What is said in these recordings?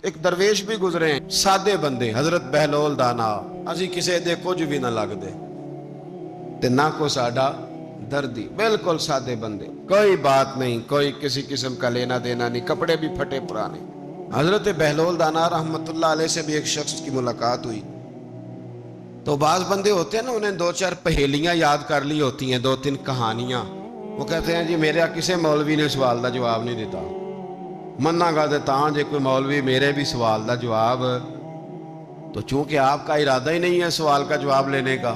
ایک درویش بھی گزرے ہیں, سادے بندے, حضرت بہلول دانا, اسی کسے دے کچھ بھی نہ لگ دے تے نہ کو ساڈا دردی, بالکل سادے بندے, کوئی بات نہیں, کوئی کسی قسم کا لینا دینا نہیں, کپڑے بھی پھٹے پرانے. حضرت بہلول دانا رحمت اللہ علیہ سے بھی ایک شخص کی ملاقات ہوئی. تو بعض بندے ہوتے ہیں نا, انہیں 2-4 پہیلیاں یاد کر لی ہوتی ہیں, 2-3 کہانیاں. وہ کہتے ہیں جی میرے کسے مولوی نے سوال دا جواب نہیں دیتا, مننا گا دیتا ہاں جی کوئی مولوی میرے بھی سوال دا جواب. تو چونکہ آپ کا ارادہ ہی نہیں ہے سوال کا جواب لینے کا,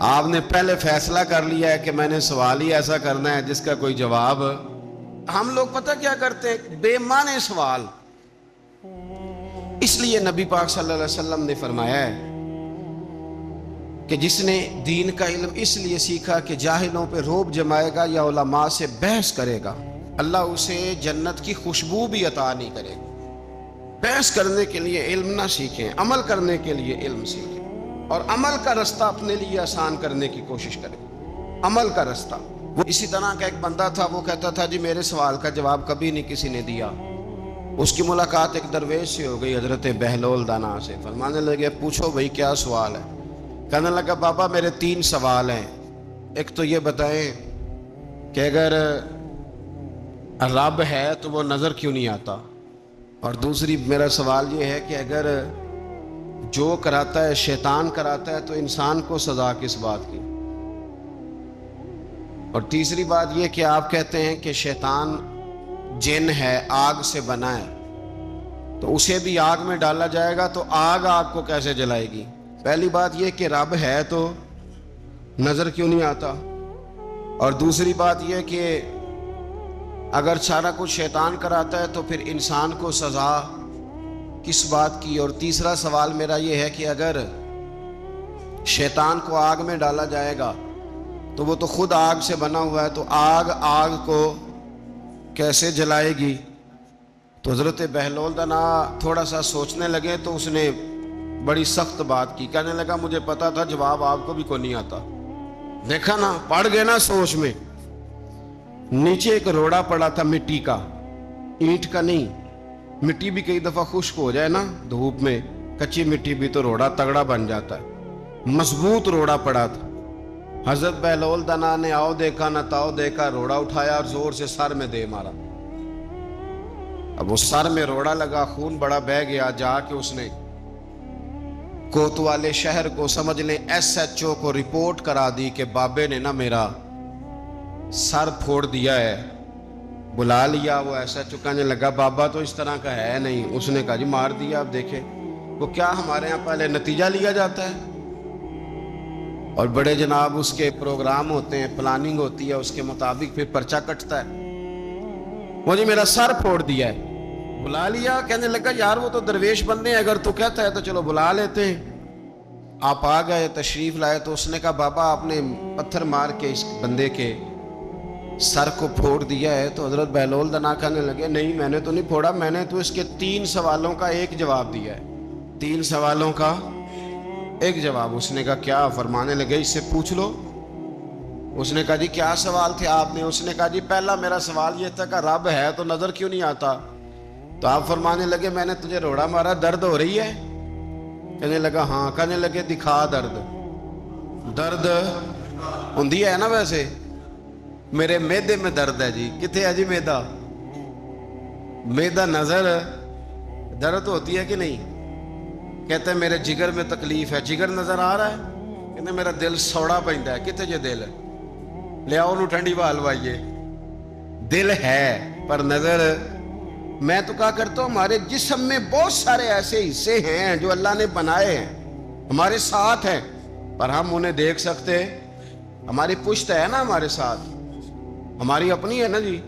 آپ نے پہلے فیصلہ کر لیا ہے کہ میں نے سوال ہی ایسا کرنا ہے جس کا کوئی جواب. ہم لوگ پتہ کیا کرتے ہیں, بے معنی سوال. اس لیے نبی پاک صلی اللہ علیہ وسلم نے فرمایا ہے کہ جس نے دین کا علم اس لیے سیکھا کہ جاہلوں پہ رعب جمائے گا یا علماء سے بحث کرے گا, اللہ اسے جنت کی خوشبو بھی عطا نہیں کرے گا. بحث کرنے کے لیے علم نہ سیکھیں, عمل کرنے کے لیے علم سیکھیں, اور عمل کا رستہ اپنے لیے آسان کرنے کی کوشش کریں. عمل کا رستہ. وہ اسی طرح کا ایک بندہ تھا, وہ کہتا تھا جی میرے سوال کا جواب کبھی نہیں کسی نے دیا. اس کی ملاقات ایک درویش سے ہو گئی, حضرت بہلول دانا سے. فرمانے لگے پوچھو بھائی کیا سوال ہے؟ کہنے لگا بابا میرے 3 سوال ہیں. ایک تو یہ بتائیں کہ اگر رب ہے تو وہ نظر کیوں نہیں آتا, اور دوسری میرا سوال یہ ہے کہ اگر جو کراتا ہے شیطان کراتا ہے تو انسان کو سزا کس بات کی, اور تیسری بات یہ کہ آپ کہتے ہیں کہ شیطان جن ہے, آگ سے بنا ہے, تو اسے بھی آگ میں ڈالا جائے گا تو آگ کو کیسے جلائے گی؟ پہلی بات یہ کہ رب ہے تو نظر کیوں نہیں آتا, اور دوسری بات یہ کہ اگر سارا کچھ شیطان کراتا ہے تو پھر انسان کو سزا کس بات کی؟ اور تیسرا سوال میرا یہ ہے کہ اگر شیطان کو آگ میں ڈالا جائے گا تو وہ تو خود آگ سے بنا ہوا ہے, تو آگ کو کیسے جلائے گی؟ تو حضرت بہلول دانا تھوڑا سا سوچنے لگے تو اس نے بڑی سخت بات کی. کہنے لگا مجھے پتا تھا جواب آپ کو بھی کوئی نہیں آتا. دیکھا نا, پڑ گئے نا سوچ میں. نیچے ایک روڑا پڑا تھا مٹی کا, اینٹ کا نہیں. مٹی بھی کئی دفعہ خشک ہو جائے نا دھوپ میں, کچی مٹی بھی تو روڑا تگڑا بن جاتا ہے. مضبوط روڑا پڑا تھا. حضرت بہلول دانا نے آؤ دیکھا نہ تاؤ دیکھا, روڑا اٹھایا اور زور سے سر میں دے مارا. اب وہ سر میں روڑا لگا, خون بڑا بہہ گیا. جا کے اس نے کوتوالے شہر کو, سمجھ لیں SHO کو رپورٹ کرا دی کہ بابے نے نا میرا سر پھوڑ دیا ہے. بلا لیا. وہ SHO کہنے لگا بابا تو اس طرح کا ہے نہیں. اس نے کہا جی مار دیا. اب دیکھیں وہ کیا ہمارے ہاں پہلے نتیجہ لیا جاتا ہے, اور بڑے جناب اس کے پروگرام ہوتے ہیں, پلاننگ ہوتی ہے, اس کے مطابق پھر پرچہ کٹتا ہے. وہ جی میرا سر پھوڑ دیا ہے. بلا لیا. کہنے لگا یار وہ تو درویش بندے ہیں, اگر تو کہتا ہے تو چلو بلا لیتے ہیں. آپ آ گئے, تشریف لائے. تو اس نے کہا بابا آپ نے پتھر مار کے اس بندے کے سر کو پھوڑ دیا ہے. تو حضرت بہلول دانا کہنے لگے نہیں میں نے تو نہیں پھوڑا, میں نے تو اس کے 3 سوالوں کا ایک جواب دیا ہے. 3 سوالوں کا ایک جواب. اس نے کہا کیا؟ فرمانے لگے اس سے پوچھ لو. اس نے کہا جی کیا سوال تھے آپ نے؟ اس نے کہا جی پہلا میرا سوال یہ تھا کہ رب ہے تو نظر کیوں نہیں آتا. تو آپ فرمانے لگے میں نے تجھے روڑا مارا, درد ہو رہی ہے؟ کہنے لگا ہاں. کہنے لگے دکھا درد. درد ہوندی ہے نا ویسے, میرے میدے میں درد ہے جی. کتنے ہے جی میدا؟ میدا نظر درد ہوتی ہے کہ نہیں؟ کہتے ہیں میرے جگر میں تکلیف ہے. جگر نظر آ رہا ہے؟ کہتے میرا دل سوڑا پہنتا ہے. کتنے جے دل لے آؤ انہوں ٹھنڈی بال وائیے. دل ہے پر نظر. میں تو کہا کرتا ہوں ہمارے جسم میں بہت سارے ایسے حصے ہیں جو اللہ نے بنائے ہیں, ہمارے ساتھ ہیں, پر ہم انہیں دیکھ سکتے. ہماری پشت ہے نا ہمارے ساتھ, ہماری اپنی ہے نا جی.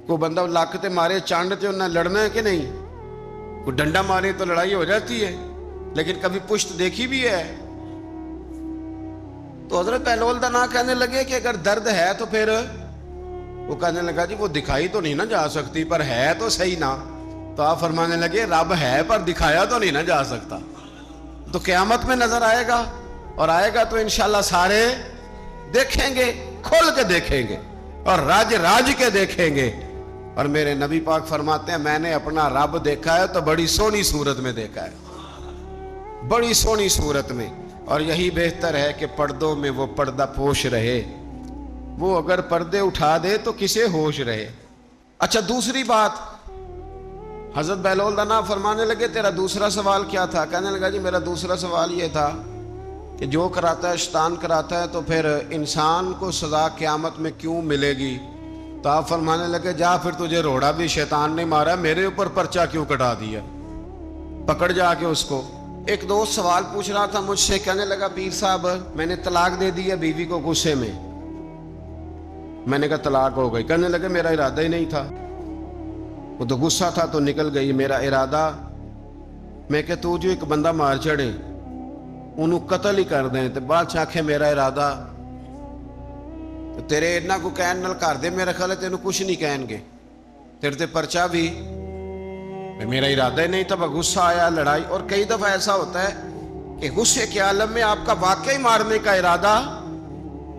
کوئی بندہ لاکتے مارے چانڈتے انہیں لڑنا ہے کہ نہیں؟ کوئی ڈنڈا مارے تو لڑائی ہو جاتی ہے, لیکن کبھی پشت دیکھی بھی ہے. تو حضرت بہلول دانا کہنے لگے کہ اگر درد ہے تو پھر, وہ کہنے لگا جی وہ دکھائی تو نہیں نہ جا سکتی پر ہے تو صحیح نا. تو آپ فرمانے لگے رب ہے پر دکھایا تو نہیں نہ جا سکتا. تو قیامت میں نظر آئے گا, اور آئے گا تو انشاءاللہ سارے دیکھیں گے, کھول کے دیکھیں گے اور راج کے دیکھیں گے اور میرے نبی پاک فرماتے ہیں میں نے اپنا رب دیکھا ہے تو بڑی سونی صورت میں دیکھا ہے، بڑی سونی صورت میں، اور یہی بہتر ہے کہ پردوں میں وہ پردہ پوش رہے، وہ اگر پردے اٹھا دے تو کسے ہوش رہے۔ اچھا دوسری بات، حضرت بہلول دانا فرمانے لگے تیرا دوسرا سوال کیا تھا؟ کہنے لگا جی میرا دوسرا سوال یہ تھا کہ جو کراتا ہے شیطان کراتا ہے، تو پھر انسان کو سزا قیامت میں کیوں ملے گی؟ تو آپ فرمانے لگے جا پھر تجھے روڑا بھی شیطان نے مارا، میرے اوپر پرچہ کیوں کٹا دیا، پکڑ جا کے اس کو۔ ایک دوست سوال پوچھ رہا تھا مجھ سے، کہنے لگا پیر صاحب میں نے طلاق دے دی ہے بیوی کو غصے میں۔ میں نے کہا طلاق ہو گئی؟ کہنے لگے میرا ارادہ ہی نہیں تھا، وہ تو غصہ تھا تو نکل گئی، میرا ارادہ میں کہ تو جو ایک بندہ مار چڑے انہوں قتل ہی کر دیں، تو بادشاہ آکھے میرا ارادہ، تیرے اتنا کو کہن نال کر دے، میرا خیال ہے تینوں کچھ نہیں کہیں گے، تیرے تے پرچہ بھی میرا ارادہ ہی نہیں تھا، غصہ آیا لڑائی۔ اور کئی دفعہ ایسا ہوتا ہے کہ غصے کے عالم میں آپ کا واقعی مارنے کا ارادہ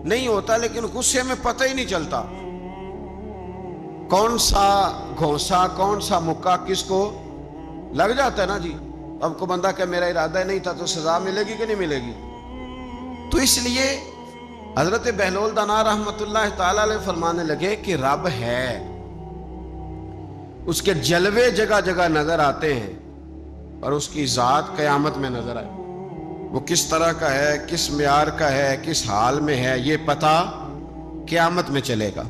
نہیں ہوتا، لیکن غصے میں پتہ ہی نہیں چلتا کون سا گھونسا کون سا مکہ کس کو لگ جاتا ہے نا جی۔ اب کو بندہ کہ میرا ارادہ ہی نہیں تھا تو سزا ملے گی کہ نہیں ملے گی؟ تو اس لیے حضرت بہلول دانا رحمت اللہ تعالی علیہ فرمانے لگے کہ رب ہے، اس کے جلوے جگہ جگہ نظر آتے ہیں، اور اس کی ذات قیامت میں نظر آئے، وہ کس طرح کا ہے، کس معیار کا ہے، کس حال میں ہے، یہ پتہ قیامت میں چلے گا۔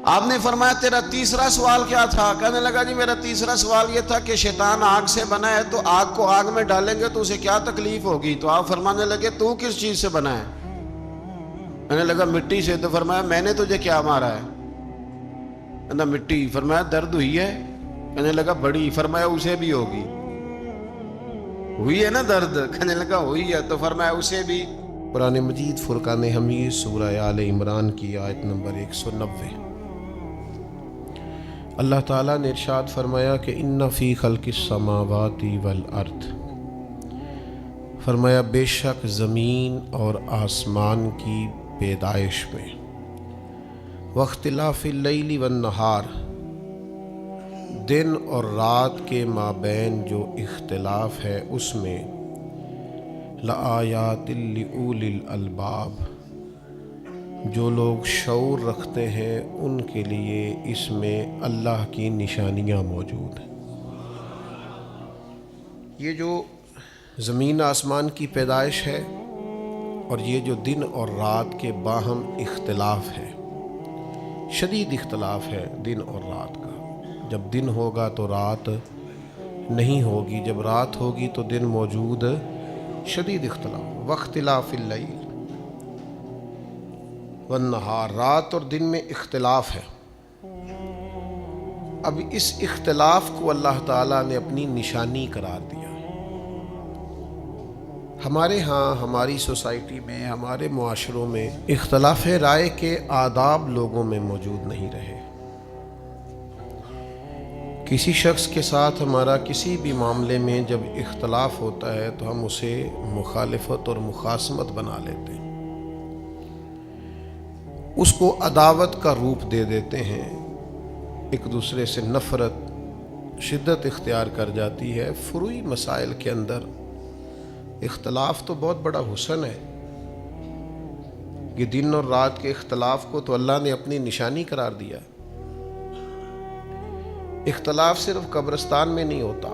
آپ نے فرمایا تیرا تیسرا سوال کیا تھا؟ کہنے لگا جی میرا تیسرا سوال یہ تھا کہ شیطان آگ سے بنا ہے، تو آگ کو آگ میں ڈالیں گے تو اسے کیا تکلیف ہوگی؟ تو آپ فرمانے لگے تو کس چیز سے بنا ہے؟ کہنے لگا مٹی سے۔ تو فرمایا میں نے تجھے کیا مارا ہے؟ کہنا مٹی۔ فرمایا درد ہوئی ہے؟ کہنے لگا بڑی۔ فرمایا اسے بھی ہوگی؟ ہوئی ہے نا درد؟ کہنے لگا ہوئی ہے۔ تو فرمایا اسے بھی۔ قرآن مجید فرقان حمید سورہ آل عمران کی آیت نمبر 190۔ اللہ تعالیٰ نے ارشاد فرمایا کہ ان فی خلق السماوات والارض، فرمایا بے شک زمین اور آسمان کی پیدائش میں، واختلاف اللیل والنہار، دن اور رات کے مابین جو اختلاف ہے اس میں، لآیات لأولی الالباب، جو لوگ شعور رکھتے ہیں ان کے لیے اس میں اللہ کی نشانیاں موجود ہیں۔ یہ جو زمین آسمان کی پیدائش ہے اور یہ جو دن اور رات کے باہم اختلاف ہے، شدید اختلاف ہے دن اور رات کا، جب دن ہوگا تو رات نہیں ہوگی، جب رات ہوگی تو دن موجود، شدید اختلاف۔ واختلاف اللیل والنہار، رات اور دن میں اختلاف ہے۔ اب اس اختلاف کو اللہ تعالیٰ نے اپنی نشانی قرار دیا۔ ہمارے ہاں، ہماری سوسائٹی میں، ہمارے معاشروں میں اختلاف رائے کے آداب لوگوں میں موجود نہیں رہے۔ کسی شخص کے ساتھ ہمارا کسی بھی معاملے میں جب اختلاف ہوتا ہے تو ہم اسے مخالفت اور مخاصمت بنا لیتے ہیں، اس کو عداوت کا روپ دے دیتے ہیں، ایک دوسرے سے نفرت شدت اختیار کر جاتی ہے۔ فروعی مسائل کے اندر اختلاف تو بہت بڑا حسن ہے، یہ دن اور رات کے اختلاف کو تو اللہ نے اپنی نشانی قرار دیا۔ اختلاف صرف قبرستان میں نہیں ہوتا،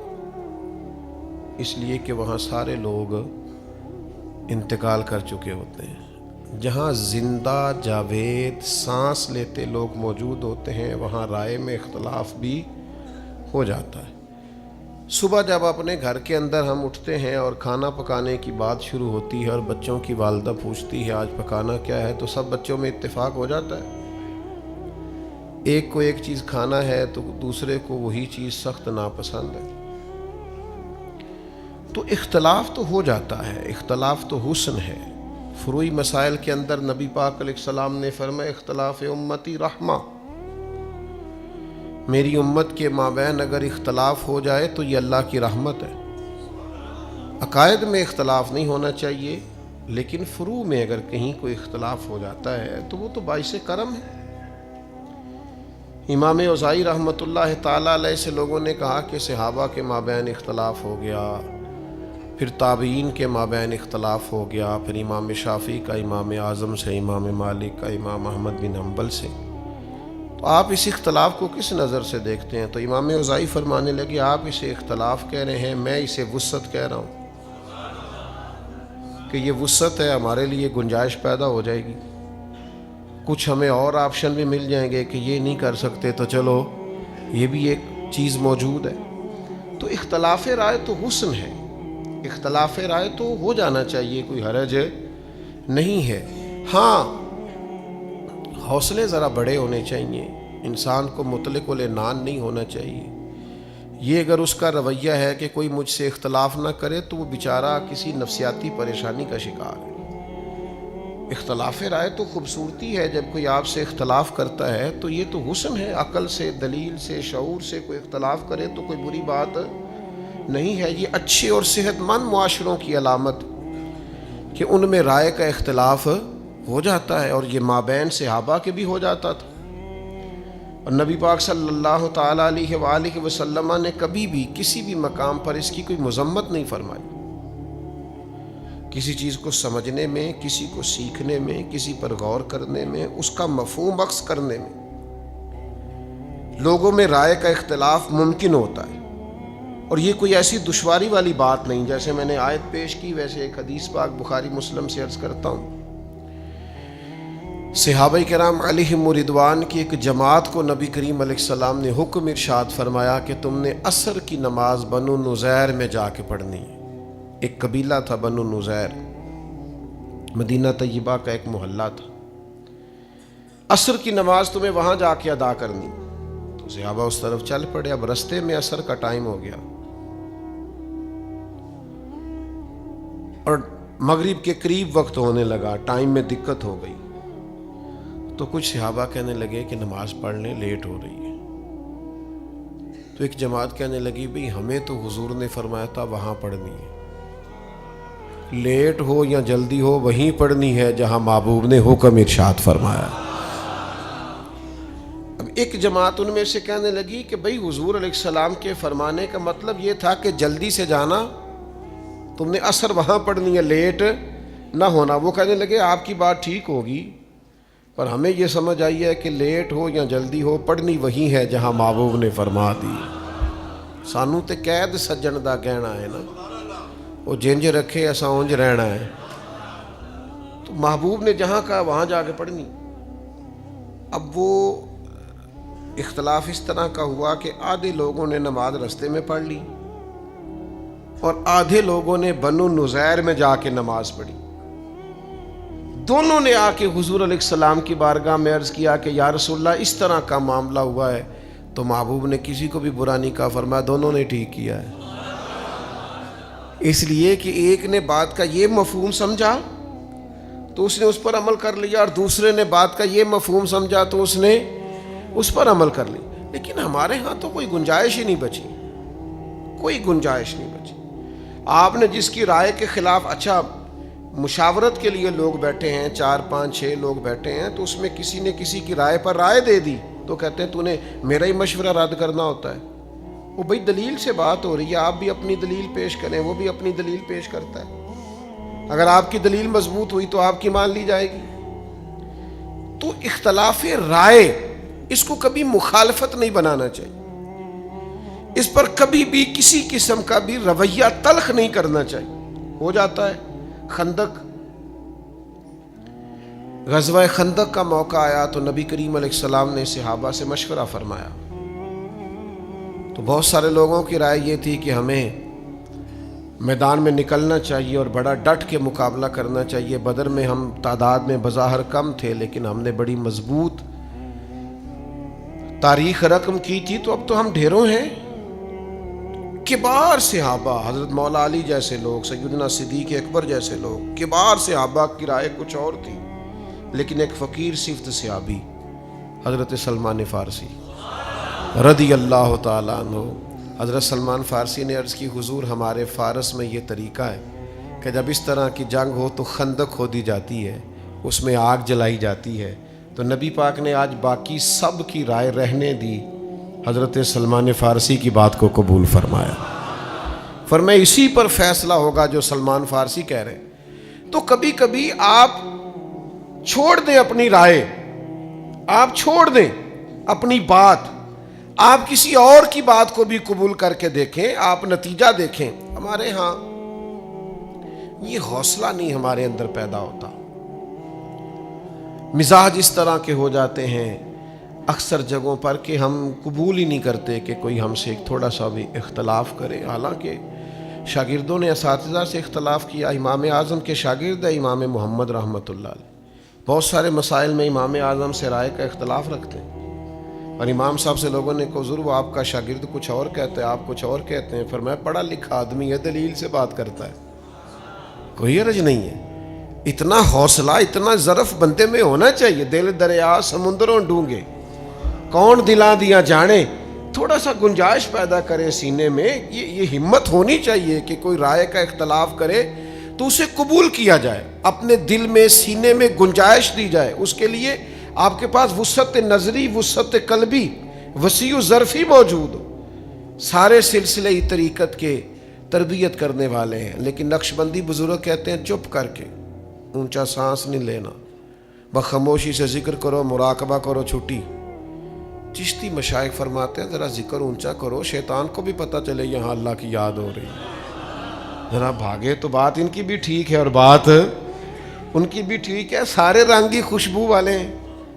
اس لیے کہ وہاں سارے لوگ انتقال کر چکے ہوتے ہیں۔ جہاں زندہ جاوید سانس لیتے لوگ موجود ہوتے ہیں وہاں رائے میں اختلاف بھی ہو جاتا ہے۔ صبح جب اپنے گھر کے اندر ہم اٹھتے ہیں اور کھانا پکانے کی بات شروع ہوتی ہے اور بچوں کی والدہ پوچھتی ہے آج پکانا کیا ہے، تو سب بچوں میں اتفاق ہو جاتا ہے۔ ایک کو ایک چیز کھانا ہے تو دوسرے کو وہی چیز سخت ناپسند ہے، تو اختلاف تو ہو جاتا ہے، اختلاف تو حسن ہے۔ فروعی مسائل کے اندر نبی پاک علیہ السلام نے فرمایا اختلاف امتی رحمہ، میری امت کے مابین اگر اختلاف ہو جائے تو یہ اللہ کی رحمت ہے۔ عقائد میں اختلاف نہیں ہونا چاہیے، لیکن فروع میں اگر کہیں کوئی اختلاف ہو جاتا ہے تو وہ تو باعث کرم ہے۔ امام اوزاعی رحمۃ اللہ تعالیٰ علیہ سے لوگوں نے کہا کہ صحابہ کے مابین اختلاف ہو گیا، پھر تابعین کے مابین اختلاف ہو گیا، پھر امام شافعی کا امام اعظم سے، امام مالک کا امام احمد بن حنبل سے، تو آپ اس اختلاف کو کس نظر سے دیکھتے ہیں؟ تو امام اوزاعی فرمانے لگے آپ اسے اختلاف کہہ رہے ہیں، میں اسے وسعت کہہ رہا ہوں کہ یہ وسعت ہے، ہمارے لیے گنجائش پیدا ہو جائے گی، کچھ ہمیں اور آپشن بھی مل جائیں گے کہ یہ نہیں کر سکتے تو چلو یہ بھی ایک چیز موجود ہے۔ تو اختلاف رائے تو حسن ہے، اختلاف رائے تو ہو جانا چاہیے، کوئی حرج نہیں ہے۔ ہاں حوصلے ذرا بڑے ہونے چاہیے، انسان کو مطلق العنان نہیں ہونا چاہیے۔ یہ اگر اس کا رویہ ہے کہ کوئی مجھ سے اختلاف نہ کرے تو وہ بیچارہ کسی نفسیاتی پریشانی کا شکار ہے۔ اختلاف رائے تو خوبصورتی ہے، جب کوئی آپ سے اختلاف کرتا ہے تو یہ تو حسن ہے، عقل سے، دلیل سے، شعور سے کوئی اختلاف کرے تو کوئی بری بات نہیں ہے۔ یہ اچھے اور صحت مند معاشروں کی علامت کہ ان میں رائے کا اختلاف ہو جاتا ہے، اور یہ مابین صحابہ کے بھی ہو جاتا تھا، اور نبی پاک صلی اللہ تعالیٰ علیہ وآلہ وسلم نے کبھی بھی کسی بھی مقام پر اس کی کوئی مذمت نہیں فرمائی۔ کسی چیز کو سمجھنے میں، کسی کو سیکھنے میں، کسی پر غور کرنے میں، اس کا مفہوم عکس کرنے میں لوگوں میں رائے کا اختلاف ممکن ہوتا ہے، اور یہ کوئی ایسی دشواری والی بات نہیں۔ جیسے میں نے آیت پیش کی، ویسے ایک حدیث پاک بخاری مسلم سے عرض کرتا ہوں۔ صحابہ کرام علیہم رضوان کی ایک جماعت کو نبی کریم علیہ السلام نے حکم ارشاد فرمایا کہ تم نے عصر کی نماز بنو نزیر میں جا کے پڑھنی ہے۔ ایک قبیلہ تھا بنو نزیر، مدینہ طیبہ کا ایک محلہ تھا۔ عصر کی نماز تمہیں وہاں جا کے ادا کرنی، تو صحابہ اس طرف چل پڑے۔ اب رستے میں عصر کا ٹائم ہو گیا اور مغرب کے قریب وقت ہونے لگا، ٹائم میں دقت ہو گئی، تو کچھ صحابہ کہنے لگے کہ نماز پڑھ لیں، لیٹ ہو رہی ہے۔ تو ایک جماعت کہنے لگی بھئی ہمیں تو حضور نے فرمایا تھا وہاں پڑھنی ہے، لیٹ ہو یا جلدی ہو وہیں پڑھنی ہے جہاں محبوب نے حکم ارشاد فرمایا۔ اب ایک جماعت ان میں سے کہنے لگی کہ بھئی حضور علیہ السلام کے فرمانے کا مطلب یہ تھا کہ جلدی سے جانا، تم نے عصر وہاں پڑھنی ہے، لیٹ نہ ہونا۔ وہ کہنے لگے آپ کی بات ٹھیک ہوگی، پر ہمیں یہ سمجھ آئی ہے کہ لیٹ ہو یا جلدی ہو پڑھنی وہی ہے جہاں محبوب نے فرما دی۔ سانو تے قید سجن دا کہنا ہے نا، وہ جنج رکھے ایسا اونج رہنا ہے، تو محبوب نے جہاں کہا وہاں جا کے پڑھنی۔ اب وہ اختلاف اس طرح کا ہوا کہ آدھے لوگوں نے نماز رستے میں پڑھ لی اور آدھے لوگوں نے بنو نزیر میں جا کے نماز پڑھی۔ دونوں نے آ کے حضور علیہ السلام کی بارگاہ میں عرض کیا کہ یا رسول اللہ اس طرح کا معاملہ ہوا ہے، تو محبوب نے کسی کو بھی برا نہیں کہا، فرمایا دونوں نے ٹھیک کیا ہے، اس لیے کہ ایک نے بات کا یہ مفہوم سمجھا تو اس نے اس پر عمل کر لیا، اور دوسرے نے بات کا یہ مفہوم سمجھا تو اس نے اس پر عمل کر لی۔ لیکن ہمارے ہاں تو کوئی گنجائش ہی نہیں بچی، کوئی گنجائش نہیں بچی۔ آپ نے جس کی رائے کے خلاف، اچھا مشاورت کے لیے لوگ بیٹھے ہیں، 4 5 6 لوگ بیٹھے ہیں، تو اس میں کسی نے کسی کی رائے پر رائے دے دی تو کہتے ہیں تو نے میرا ہی مشورہ رد کرنا ہوتا ہے۔ وہ بھئی دلیل سے بات ہو رہی ہے، آپ بھی اپنی دلیل پیش کریں، وہ بھی اپنی دلیل پیش کرتا ہے، اگر آپ کی دلیل مضبوط ہوئی تو آپ کی مان لی جائے گی۔ تو اختلاف رائے اس کو کبھی مخالفت نہیں بنانا چاہیے، اس پر کبھی بھی کسی قسم کا بھی رویہ تلخ نہیں کرنا چاہیے۔ ہو جاتا ہے خندق، غزوہ خندق کا موقع آیا تو نبی کریم علیہ السلام نے صحابہ سے مشورہ فرمایا، تو بہت سارے لوگوں کی رائے یہ تھی کہ ہمیں میدان میں نکلنا چاہیے اور بڑا ڈٹ کے مقابلہ کرنا چاہیے۔ بدر میں ہم تعداد میں بظاہر کم تھے، لیکن ہم نے بڑی مضبوط تاریخ رقم کی تھی، تو اب تو ہم ڈھیروں ہیں۔ کبار صحابہ، حضرت مولا علی جیسے لوگ، سیدنا صدیق اکبر جیسے لوگ، کبار صحابہ کی رائے کچھ اور تھی، لیکن ایک فقیر صفت صحابی حضرت سلمان فارسی رضی اللہ تعالیٰ عنہ، حضرت سلمان فارسی نے عرض کی حضور ہمارے فارس میں یہ طریقہ ہے کہ جب اس طرح کی جنگ ہو تو خندق کھودی جاتی ہے، اس میں آگ جلائی جاتی ہے، تو نبی پاک نے آج باقی سب کی رائے رہنے دی، حضرت سلمان فارسی کی بات کو قبول فرمایا، فرمایا اسی پر فیصلہ ہوگا جو سلمان فارسی کہہ رہے ہیں۔ تو کبھی کبھی آپ چھوڑ دیں اپنی رائے، آپ چھوڑ دیں اپنی بات، آپ کسی اور کی بات کو بھی قبول کر کے دیکھیں، آپ نتیجہ دیکھیں۔ ہمارے ہاں یہ حوصلہ نہیں ہمارے اندر پیدا ہوتا، مزاج اس طرح کے ہو جاتے ہیں اکثر جگہوں پر کہ ہم قبول ہی نہیں کرتے کہ کوئی ہم سے ایک تھوڑا سا بھی اختلاف کرے۔ حالانکہ شاگردوں نے اساتذہ سے اختلاف کیا، امام اعظم کے شاگرد ہے امام محمد رحمۃ اللہ علیہ، بہت سارے مسائل میں امام اعظم سے رائے کا اختلاف رکھتے ہیں، اور امام صاحب سے لوگوں نے کہا حضور وہ آپ کا شاگرد کچھ اور کہتا ہے، آپ کچھ اور کہتے ہیں۔ فرمایا پڑھا لکھا آدمی ہے، دلیل سے بات کرتا ہے، کوئی حرج نہیں ہے۔ اتنا حوصلہ، اتنا ظرف بندے میں ہونا چاہیے۔ دل دریا سمندروں ڈونگے کون دلاں دیا جانے، تھوڑا سا گنجائش پیدا کرے سینے میں۔ یہ ہمت ہونی چاہیے کہ کوئی رائے کا اختلاف کرے تو اسے قبول کیا جائے، اپنے دل میں سینے میں گنجائش دی جائے۔ اس کے لیے آپ کے پاس وسعت نظری، وسعت قلبی، وسیع و ظرفی موجود ہو۔ سارے سلسلے طریقت کے تربیت کرنے والے ہیں، لیکن نقشبندی بزرگ کہتے ہیں چپ کر کے، اونچا سانس نہیں لینا، بخاموشی سے ذکر کرو، مراقبہ کرو، چھٹی۔ چشتی مشائخ فرماتے ہیں ذرا ذکر اونچا کرو، شیطان کو بھی پتہ چلے یہاں اللہ کی یاد ہو رہی ہے، ذرا بھاگے تو۔ بات ان کی بھی ٹھیک ہے اور بات ان کی بھی ٹھیک ہے، سارے رنگ ہی خوشبو والے ہیں،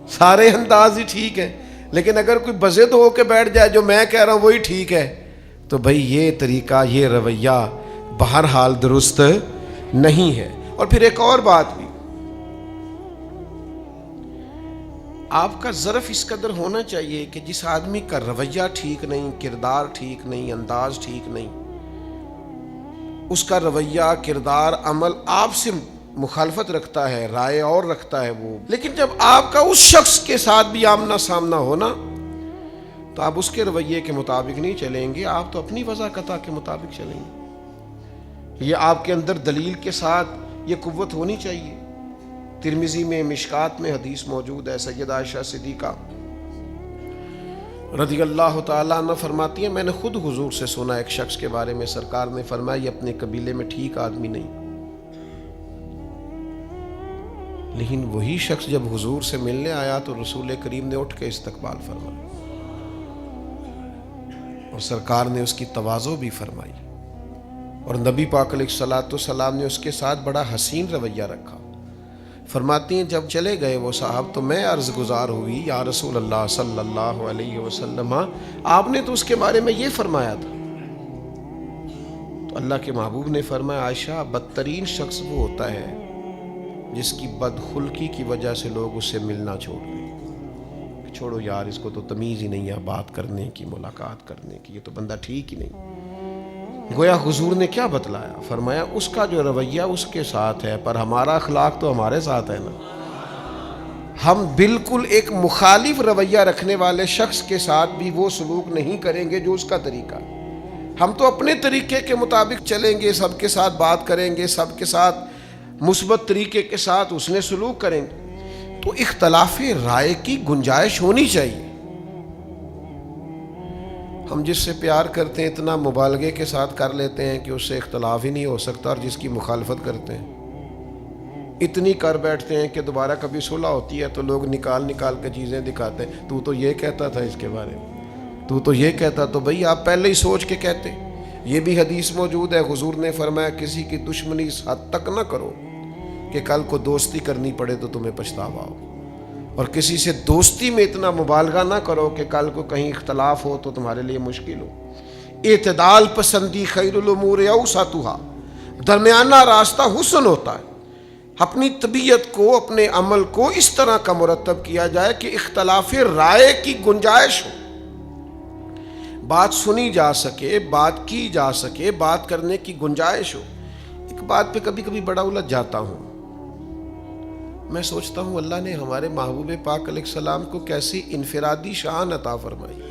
سارے انداز ہی ٹھیک ہیں، لیکن اگر کوئی بضد ہو کے بیٹھ جائے جو میں کہہ رہا ہوں وہی ٹھیک ہے، تو بھئی یہ طریقہ، یہ رویہ بہرحال درست نہیں ہے۔ اور پھر ایک اور بات بھی، آپ کا ظرف اس قدر ہونا چاہیے کہ جس آدمی کا رویہ ٹھیک نہیں، کردار ٹھیک نہیں، انداز ٹھیک نہیں، اس کا رویہ، کردار، عمل آپ سے مخالفت رکھتا ہے، رائے اور رکھتا ہے وہ، لیکن جب آپ کا اس شخص کے ساتھ بھی آمنا سامنا ہونا تو آپ اس کے رویے کے مطابق نہیں چلیں گے، آپ تو اپنی وضاقتہ کے مطابق چلیں گے۔ یہ آپ کے اندر دلیل کے ساتھ یہ قوت ہونی چاہیے۔ ترمذی میں، مشکات میں حدیث موجود ہے، سیدہ عائشہ صدیقہ رضی اللہ تعالیٰ عنہ فرماتی ہیں میں نے خود حضور سے سنا ایک شخص کے بارے میں، سرکار نے فرمایا یہ اپنے قبیلے میں ٹھیک آدمی نہیں، لیکن وہی شخص جب حضور سے ملنے آیا تو رسول کریم نے اٹھ کے استقبال فرمایا اور سرکار نے اس کی تواضع بھی فرمائی، اور نبی پاک علیہ الصلوۃ والسلام نے اس کے ساتھ بڑا حسین رویہ رکھا۔ فرماتی ہیں جب چلے گئے وہ صاحب تو میں عرض گزار ہوئی یا رسول اللہ صلی اللہ علیہ وسلم، آپ نے تو اس کے بارے میں یہ فرمایا تھا۔ تو اللہ کے محبوب نے فرمایا عائشہ بدترین شخص وہ ہوتا ہے جس کی بدخلقی کی وجہ سے لوگ اس سے ملنا چھوڑ دیں، چھوڑو یار اس کو تو تمیز ہی نہیں ہے بات کرنے کی، ملاقات کرنے کی، یہ تو بندہ ٹھیک ہی نہیں۔ گویا حضور نے کیا بتلایا؟ فرمایا اس کا جو رویہ اس کے ساتھ ہے، پر ہمارا اخلاق تو ہمارے ساتھ ہے نا۔ ہم بالکل ایک مخالف رویہ رکھنے والے شخص کے ساتھ بھی وہ سلوک نہیں کریں گے جو اس کا طریقہ ہے۔ ہم تو اپنے طریقے کے مطابق چلیں گے، سب کے ساتھ بات کریں گے، سب کے ساتھ مثبت طریقے کے ساتھ اس نے سلوک کریں گے۔ تو اختلاف رائے کی گنجائش ہونی چاہیے۔ ہم جس سے پیار کرتے ہیں اتنا مبالغے کے ساتھ کر لیتے ہیں کہ اس سے اختلاف ہی نہیں ہو سکتا، اور جس کی مخالفت کرتے ہیں اتنی کر بیٹھتے ہیں کہ دوبارہ کبھی صلح ہوتی ہے تو لوگ نکال کے چیزیں دکھاتے ہیں، تو یہ کہتا تھا اس کے بارے میں، تو یہ کہتا، تو بھئی آپ پہلے ہی سوچ کے کہتے۔ یہ بھی حدیث موجود ہے، حضور نے فرمایا کسی کی دشمنی اس حد تک نہ کرو کہ کل کو دوستی کرنی پڑے تو تمہیں پچھتاوا ہو، اور کسی سے دوستی میں اتنا مبالغہ نہ کرو کہ کل کو کہیں اختلاف ہو تو تمہارے لیے مشکل ہو۔ اعتدال پسندی خیر الامور اوسطها، درمیانہ راستہ حسن ہوتا ہے۔ اپنی طبیعت کو، اپنے عمل کو اس طرح کا مرتب کیا جائے کہ اختلاف رائے کی گنجائش ہو، بات سنی جا سکے، بات کی جا سکے، بات کرنے کی گنجائش ہو۔ ایک بات پہ کبھی کبھی بڑا الجھ جاتا ہوں، میں سوچتا ہوں اللہ نے ہمارے محبوب پاک علیہ السلام کو کیسی انفرادی شان عطا فرمائی۔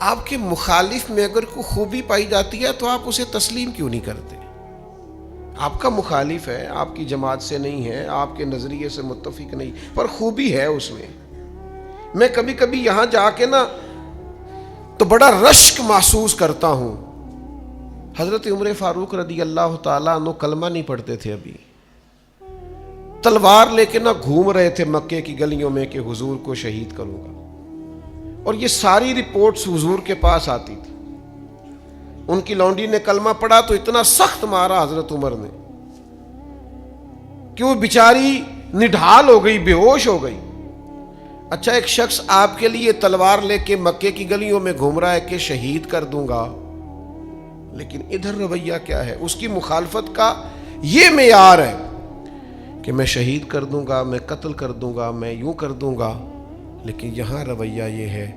آپ کے مخالف میں اگر کوئی خوبی پائی جاتی ہے تو آپ اسے تسلیم کیوں نہیں کرتے؟ آپ کا مخالف ہے، آپ کی جماعت سے نہیں ہے، آپ کے نظریے سے متفق نہیں، پر خوبی ہے اس میں. میں کبھی کبھی یہاں جا کے نا تو بڑا رشک محسوس کرتا ہوں. حضرت عمر فاروق رضی اللہ تعالیٰ عنہ کلمہ نہیں پڑھتے تھے، ابھی تلوار لے کے نہ گھوم رہے تھے مکے کی گلیوں میں کہ حضور کو شہید کروں گا. اور یہ ساری رپورٹس حضور کے پاس آتی تھی. ان کی لونڈی نے کلمہ پڑھا تو اتنا سخت مارا حضرت عمر نے کہ وہ بیچاری نڈھال ہو گئی، بے ہوش ہو گئی. اچھا، ایک شخص آپ کے لیے تلوار لے کے مکے کی گلیوں میں گھوم رہا ہے کہ شہید کر دوں گا، لیکن ادھر رویہ کیا ہے؟ اس کی مخالفت کا یہ معیار ہے کہ میں شہید کر دوں گا، میں قتل کر دوں گا، میں یوں کر دوں گا. لیکن یہاں رویہ یہ ہے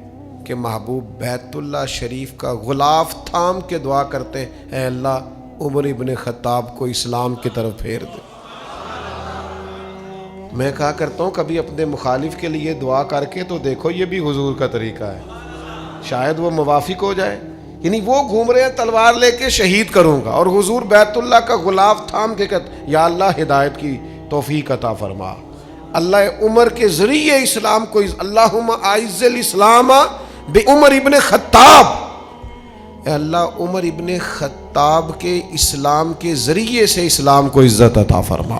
کہ محبوب بیت اللہ شریف کا غلاف تھام کے دعا کرتے ہیں، اے اللہ عمر ابن خطاب کو اسلام کی طرف پھیر دے. میں کہا کرتا ہوں کبھی اپنے مخالف کے لیے دعا کر کے تو دیکھو، یہ بھی حضور کا طریقہ ہے، شاید وہ موافق ہو جائے. یعنی وہ گھوم رہے ہیں تلوار لے کے شہید کروں گا، اور حضور بیت اللہ کا غلاف تھام کے کہتے یا اللہ ہدایت کی توفیق عطا فرما، اللہ عمر کے ذریعے اسلام کو، اللہم اعز الاسلام بعمر ابن خطاب، اے اللہ عمر ابن خطاب کے اسلام کے ذریعے سے اسلام کو عزت عطا فرما.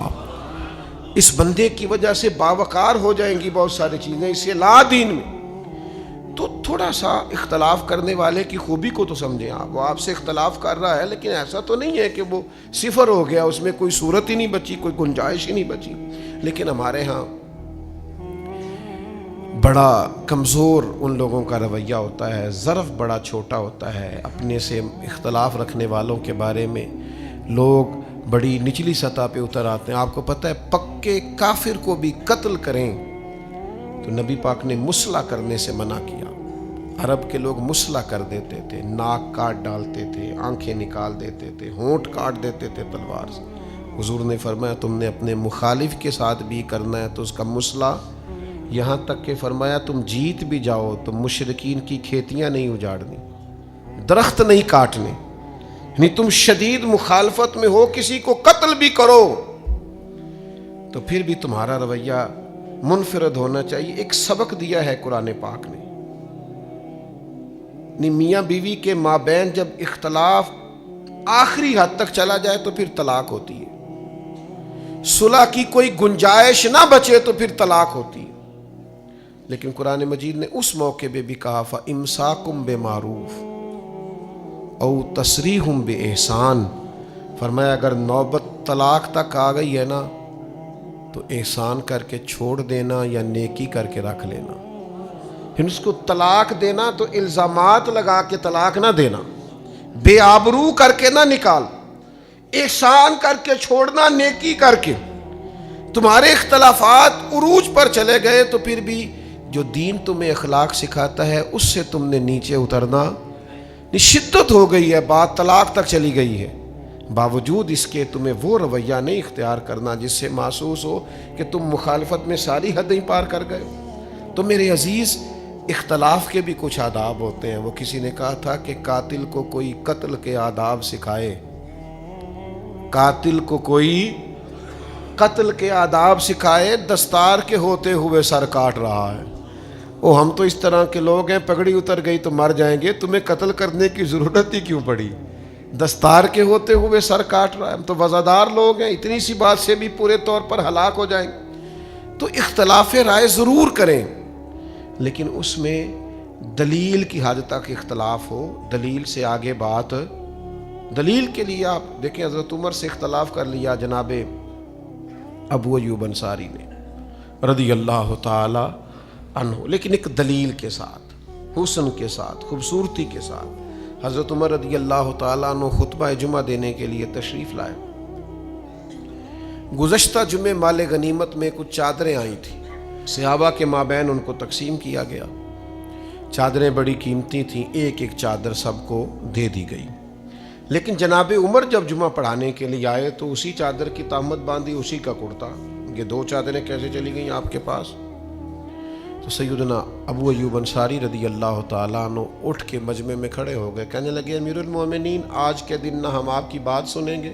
اس بندے کی وجہ سے باوقار ہو جائیں گی بہت ساری چیزیں اس اصلاح دین میں. تو تھوڑا سا اختلاف کرنے والے کی خوبی کو تو سمجھیں آپ. وہ آپ سے اختلاف کر رہا ہے، لیکن ایسا تو نہیں ہے کہ وہ صفر ہو گیا، اس میں کوئی صورت ہی نہیں بچی، کوئی گنجائش ہی نہیں بچی. لیکن ہمارے ہاں بڑا کمزور ان لوگوں کا رویہ ہوتا ہے، ظرف بڑا چھوٹا ہوتا ہے. اپنے سے اختلاف رکھنے والوں کے بارے میں لوگ بڑی نچلی سطح پہ اتر آتے ہیں. آپ کو پتہ ہے پکے کافر کو بھی قتل کریں تو نبی پاک نے مسلح کرنے سے منع کیا. عرب کے لوگ مسلح کر دیتے تھے، ناک کاٹ ڈالتے تھے، آنکھیں نکال دیتے تھے، ہونٹ کاٹ دیتے تھے تلوار سے. حضور نے فرمایا تم نے اپنے مخالف کے ساتھ بھی کرنا ہے تو اس کا مسلح، یہاں تک کہ فرمایا تم جیت بھی جاؤ تو مشرکین کی کھیتیاں نہیں اجاڑنی، درخت نہیں کاٹنے. یعنی تم شدید مخالفت میں ہو، کسی کو قتل بھی کرو تو پھر بھی تمہارا رویہ منفرد ہونا چاہیے. ایک سبق دیا ہے قرآن پاک نے، میاں بیوی کے مابین جب اختلاف آخری حد تک چلا جائے تو پھر طلاق ہوتی ہے. صلح کی کوئی گنجائش نہ بچے تو پھر طلاق ہوتی ہے. لیکن قرآن مجید نے اس موقع پہ بھی کہا فَإِمْسَاكُمْ بِمَعْرُوفٍ او تسریحٌ بِإِحْسَان. فرمایا اگر نوبت طلاق تک آ گئی ہے نا تو احسان کر کے چھوڑ دینا یا نیکی کر کے رکھ لینا. پھر اس کو طلاق دینا تو الزامات لگا کے طلاق نہ دینا، بے آبرو کر کے نہ نکال، احسان کر کے چھوڑنا، نیکی کر کے. تمہارے اختلافات عروج پر چلے گئے تو پھر بھی جو دین تمہیں اخلاق سکھاتا ہے اس سے تم نے نیچے اترنا، شدت ہو گئی ہے، بات طلاق تک چلی گئی ہے، باوجود اس کے تمہیں وہ رویہ نہیں اختیار کرنا جس سے محسوس ہو کہ تم مخالفت میں ساری حدیں پار کر گئے. تو میرے عزیز، اختلاف کے بھی کچھ آداب ہوتے ہیں. وہ کسی نے کہا تھا کہ قاتل کو کوئی قتل کے آداب سکھائے، قاتل کو کوئی قتل کے آداب سکھائے، دستار کے ہوتے ہوئے سر کاٹ رہا ہے. او ہم تو اس طرح کے لوگ ہیں، پگڑی اتر گئی تو مر جائیں گے، تمہیں قتل کرنے کی ضرورت ہی کیوں پڑی؟ دستار کے ہوتے ہوئے سر کاٹ رہا ہے. ہم تو وزادار لوگ ہیں، اتنی سی بات سے بھی پورے طور پر ہلاک ہو جائیں گے. تو اختلاف رائے ضرور کریں، لیکن اس میں دلیل کی حد تک اختلاف ہو، دلیل سے آگے بات. دلیل کے لیے آپ دیکھیں حضرت عمر سے اختلاف کر لیا جناب ابو ایوب انصاری نے رضی اللہ تعالی عنہ، لیکن ایک دلیل کے ساتھ، حسن کے ساتھ، خوبصورتی کے ساتھ. حضرت عمر رضی اللہ تعالیٰ عنہ خطبہ جمعہ دینے کے لیے تشریف لائے. گزشتہ جمعے مال غنیمت میں کچھ چادریں آئی تھیں، صحابہ کے مابین ان کو تقسیم کیا گیا. چادریں بڑی قیمتی تھیں، ایک ایک چادر سب کو دے دی گئی. لیکن جناب عمر جب جمعہ پڑھانے کے لیے آئے تو اسی چادر کی تہمت باندھی، اسی کا کرتا. یہ دو چادریں کیسے چلی گئیں آپ کے پاس؟ تو سیدنا ابو ایوب انصاری رضی اللہ تعالیٰ عنہ اٹھ کے مجمع میں کھڑے ہو گئے، کہنے لگے امیر المومنین آج کے دن نہ ہم آپ کی بات سنیں گے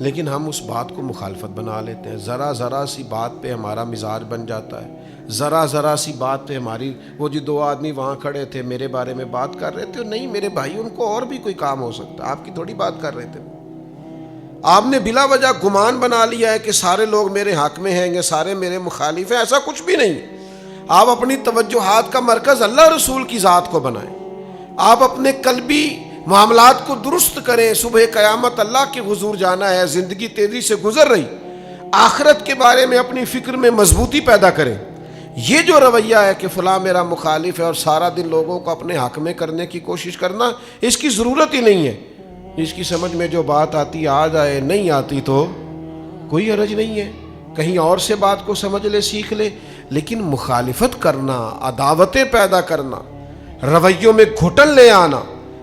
لیکن ہم اس بات کو مخالفت بنا لیتے ہیں. ذرا سی بات پہ ہمارا مزاج بن جاتا ہے. ذرا سی بات پہ ہماری وہ جی 2 آدمی وہاں کھڑے تھے میرے بارے میں بات کر رہے تھے. نہیں میرے بھائی، ان کو اور بھی کوئی کام ہو سکتا، آپ کی تھوڑی بات کر رہے تھے. آپ نے بلا وجہ گمان بنا لیا ہے کہ سارے لوگ میرے حق میں ہیں گے، سارے میرے مخالف ہیں. ایسا کچھ بھی نہیں. آپ اپنی توجہات کا مرکز اللہ رسول کی ذات کو بنائیں. آپ اپنے قلبی معاملات کو درست کریں. صبح قیامت اللہ کے حضور جانا ہے، زندگی تیزی سے گزر رہی، آخرت کے بارے میں اپنی فکر میں مضبوطی پیدا کریں. یہ جو رویہ ہے کہ فلاں میرا مخالف ہے اور سارا دن لوگوں کو اپنے حق میں کرنے کی کوشش کرنا، اس کی ضرورت ہی نہیں ہے. اس کی سمجھ میں جو بات آتی آ جائے، نہیں آتی تو کوئی حرج نہیں ہے، کہیں اور سے بات کو سمجھ لے، سیکھ لے. لیکن مخالفت کرنا، عداوتیں پیدا کرنا، رویوں میں گھٹن لے آنا،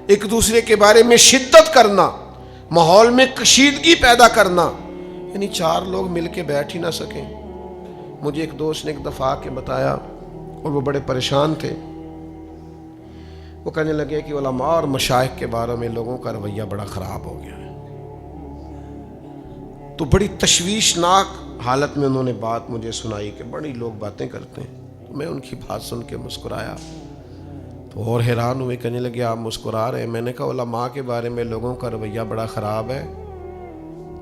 ایک دوسرے کے بارے میں شدت کرنا، ماحول میں کشیدگی پیدا کرنا، یعنی 4 لوگ مل کے بیٹھ ہی نہ سکیں. مجھے ایک دوست نے ایک دفعہ کے بتایا اور وہ بڑے پریشان تھے. وہ کہنے لگے کہ علماء اور مشائخ کے بارے میں لوگوں کا رویہ بڑا خراب ہو گیا ہے. تو بڑی تشویشناک حالت میں انہوں نے بات مجھے سنائی کہ بڑی لوگ باتیں کرتے ہیں. تو میں ان کی بات سن کے مسکرایا تو اور حیران ہوئے. کہنے لگے آپ مسکرا رہے ہیں؟ میں نے کہا علماء کے بارے میں لوگوں کا رویہ بڑا خراب ہے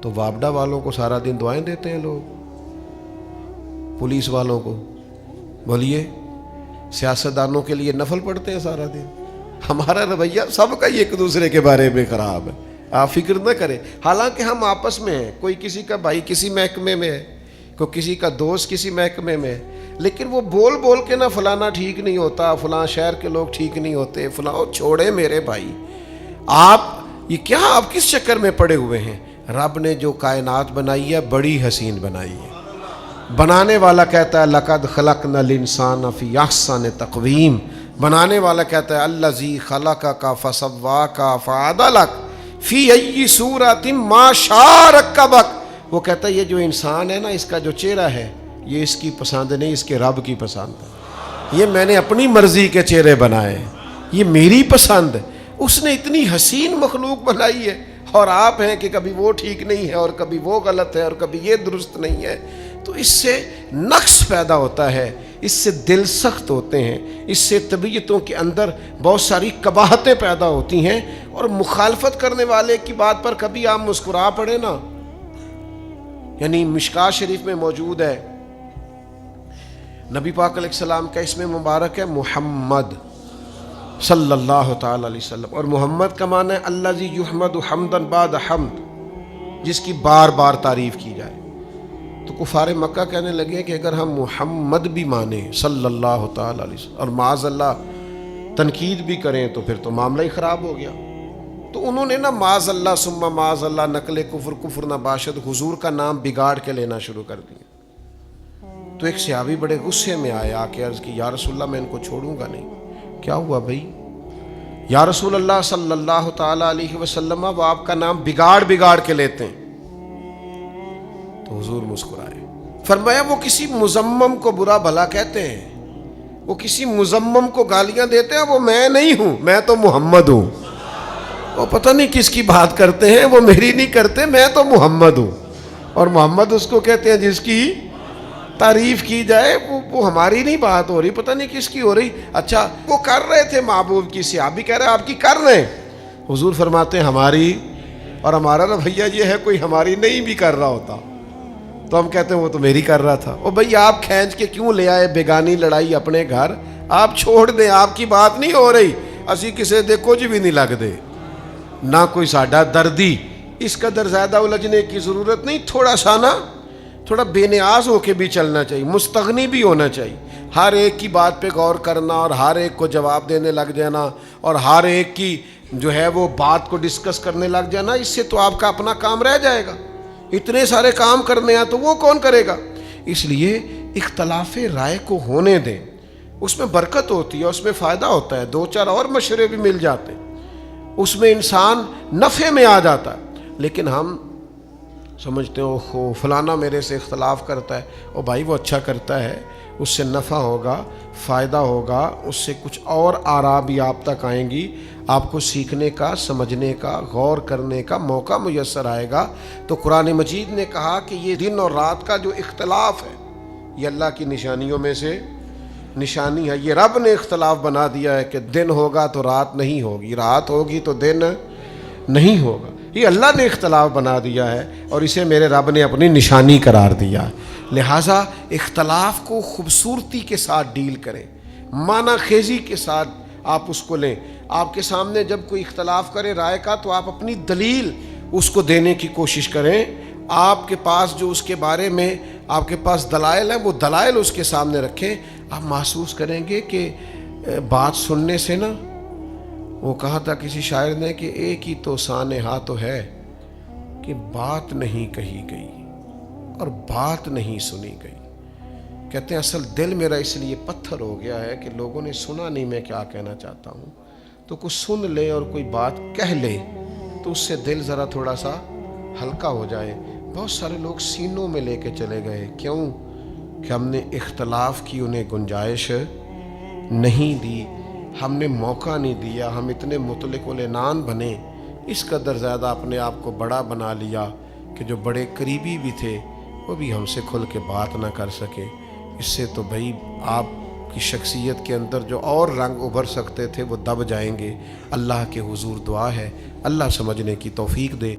تو وابڈا والوں کو سارا دن دعائیں دیتے ہیں لوگ، پولیس والوں کو بولیے، سیاستدانوں کے لیے نفل پڑھتے ہیں سارا دن. ہمارا رویہ سب کا ہی ایک دوسرے کے بارے میں خراب ہے. آپ فکر نہ کریں. حالانکہ ہم آپس میں ہیں، کوئی کسی کا بھائی کسی محکمے میں ہے، کوئی کسی کا دوست کسی محکمے میں ہے، لیکن وہ بول بول کے نہ فلانا ٹھیک نہیں ہوتا، فلاں شہر کے لوگ ٹھیک نہیں ہوتے، فلاں. چھوڑے میرے بھائی، آپ یہ کیا آپ کس چکر میں پڑے ہوئے ہیں؟ رب نے جو کائنات بنائی ہے بڑی حسین بنائی ہے. بنانے والا کہتا ہے لقد خلقنا الانسان فی احسن تقویم. بنانے والا کہتا ہے الذی خلقک فسواک فعدلک فی ای صورۃ ما شاء رکبک. وہ کہتا ہے یہ جو انسان ہے نا، اس کا جو چہرہ ہے یہ اس کی پسند نہیں، اس کے رب کی پسند ہے. یہ میں نے اپنی مرضی کے چہرے بنائے، یہ میری پسند ہے. اس نے اتنی حسین مخلوق بنائی ہے اور آپ ہیں کہ کبھی وہ ٹھیک نہیں ہے اور کبھی وہ غلط ہے اور کبھی یہ درست نہیں ہے. تو اس سے نقص پیدا ہوتا ہے، اس سے دل سخت ہوتے ہیں، اس سے طبیعتوں کے اندر بہت ساری قباحتیں پیدا ہوتی ہیں. اور مخالفت کرنے والے کی بات پر کبھی آپ مسکرا پڑے نا. یعنی مشکاۃ شریف میں موجود ہے، نبی پاک علیہ السلام کا اسم مبارک ہے محمد صلی اللہ تعالی علیہ وسلم، اور محمد کا معنی ہے الذی یحمد حمدا بعد حمد، جس کی بار بار تعریف کی جائے. تو کفار مکہ کہنے لگے کہ اگر ہم محمد بھی مانیں صلی اللہ تعالی علیہ وسلم اور معاذ اللہ تنقید بھی کریں تو پھر تو معاملہ ہی خراب ہو گیا. تو انہوں نے نا معاذ اللہ ثم معاذ اللہ نقل کفر نہ باشد حضور کا نام بگاڑ کے لینا شروع کر دیا. تو ایک صحابی بڑے غصے میں آئے، آ کے عرض کی یا رسول اللہ میں ان کو چھوڑوں گا نہیں. کیا ہوا بھائی؟ یا رسول اللہ صلی اللہ تعالی علیہ وسلم وہ آپ کا نام بگاڑ کے لیتے ہیں. تو حضور مسکرائے، فرمایا وہ کسی مذمم کو برا بھلا کہتے ہیں، وہ کسی مذمم کو گالیاں دیتے ہیں، وہ میں نہیں ہوں، میں تو محمد ہوں. وہ پتہ نہیں کس کی بات کرتے ہیں، وہ میری نہیں کرتے، میں تو محمد ہوں. اور محمد اس کو کہتے ہیں جس کی تعریف کی جائے. وہ ہماری نہیں بات ہو رہی، پتہ نہیں کس کی ہو رہی. اچھا وہ کر رہے تھے محبوب کی، صحابی کہہ رہے آپ کی کر رہے ہیں. حضور فرماتے ہیں ہماری، اور ہمارا رویہ یہ ہے کوئی ہماری نہیں بھی کر رہا ہوتا تو ہم کہتے ہیں وہ تو میری کر رہا تھا. او بھئی آپ کھینچ کے کیوں لے آئے بیگانی لڑائی اپنے گھر؟ آپ چھوڑ دیں، آپ کی بات نہیں ہو رہی. اسی کسے دے کچھ بھی نہیں لگ دے، نہ کوئی ساڈا دردی. اس قدر زیادہ الجھنے کی ضرورت نہیں. تھوڑا سا نا، تھوڑا بے نیاز ہو کے بھی چلنا چاہیے، مستغنی بھی ہونا چاہیے. ہر ایک کی بات پہ غور کرنا اور ہر ایک کو جواب دینے لگ جانا اور ہر ایک کی جو ہے وہ بات کو ڈسکس کرنے لگ جانا، اس سے تو آپ کا اپنا کام رہ جائے گا. اتنے سارے کام کرنے ہیں تو وہ کون کرے گا؟ اس لیے اختلاف رائے کو ہونے دیں، اس میں برکت ہوتی ہے، اس میں فائدہ ہوتا ہے. 2-4 اور مشورے بھی مل جاتے ہیں، اس میں انسان نفع میں آ جاتا ہے. لیکن ہم سمجھتے ہو فلانا میرے سے اختلاف کرتا ہے، او بھائی وہ اچھا کرتا ہے، اس سے نفع ہوگا، فائدہ ہوگا، اس سے کچھ اور آراء بھی آپ تک آئیں گی. آپ کو سیکھنے کا، سمجھنے کا، غور کرنے کا موقع میسر آئے گا۔ تو قرآن مجید نے کہا کہ یہ دن اور رات کا جو اختلاف ہے یہ اللہ کی نشانیوں میں سے نشانی ہے۔ یہ رب نے اختلاف بنا دیا ہے کہ دن ہوگا تو رات نہیں ہوگی، رات ہوگی تو دن نہیں ہوگا۔ یہ اللہ نے اختلاف بنا دیا ہے اور اسے میرے رب نے اپنی نشانی قرار دیا ہے۔ لہٰذا اختلاف کو خوبصورتی کے ساتھ ڈیل کریں، معنی خیزی کے ساتھ آپ اس کو لیں۔ آپ کے سامنے جب کوئی اختلاف کرے رائے کا تو آپ اپنی دلیل اس کو دینے کی کوشش کریں۔ آپ کے پاس جو اس کے بارے میں آپ کے پاس دلائل ہیں وہ دلائل اس کے سامنے رکھیں۔ آپ محسوس کریں گے کہ بات سننے سے نا، وہ کہا تھا کسی شاعر نے کہ ایک ہی تو سانحہ تو ہے کہ بات نہیں کہی گئی اور بات نہیں سنی گئی۔ کہتے ہیں اصل دل میرا اس لیے پتھر ہو گیا ہے کہ لوگوں نے سنا نہیں میں کیا کہنا چاہتا ہوں، تو کچھ سن لے اور کوئی بات کہہ لے تو اس سے دل ذرا تھوڑا سا ہلکا ہو جائے۔ بہت سارے لوگ سینوں میں لے کے چلے گئے، کیوں؟ کہ ہم نے اختلاف کی انہیں گنجائش نہیں دی، ہم نے موقع نہیں دیا، ہم اتنے مطلق العنان بنے، اس قدر زیادہ اپنے آپ کو بڑا بنا لیا کہ جو بڑے قریبی بھی تھے وہ بھی ہم سے کھل کے بات نہ کر سکے۔ اس سے تو بھائی آپ کی شخصیت کے اندر جو اور رنگ ابھر سکتے تھے وہ دب جائیں گے۔ اللہ کے حضور دعا ہے اللہ سمجھنے کی توفیق دے۔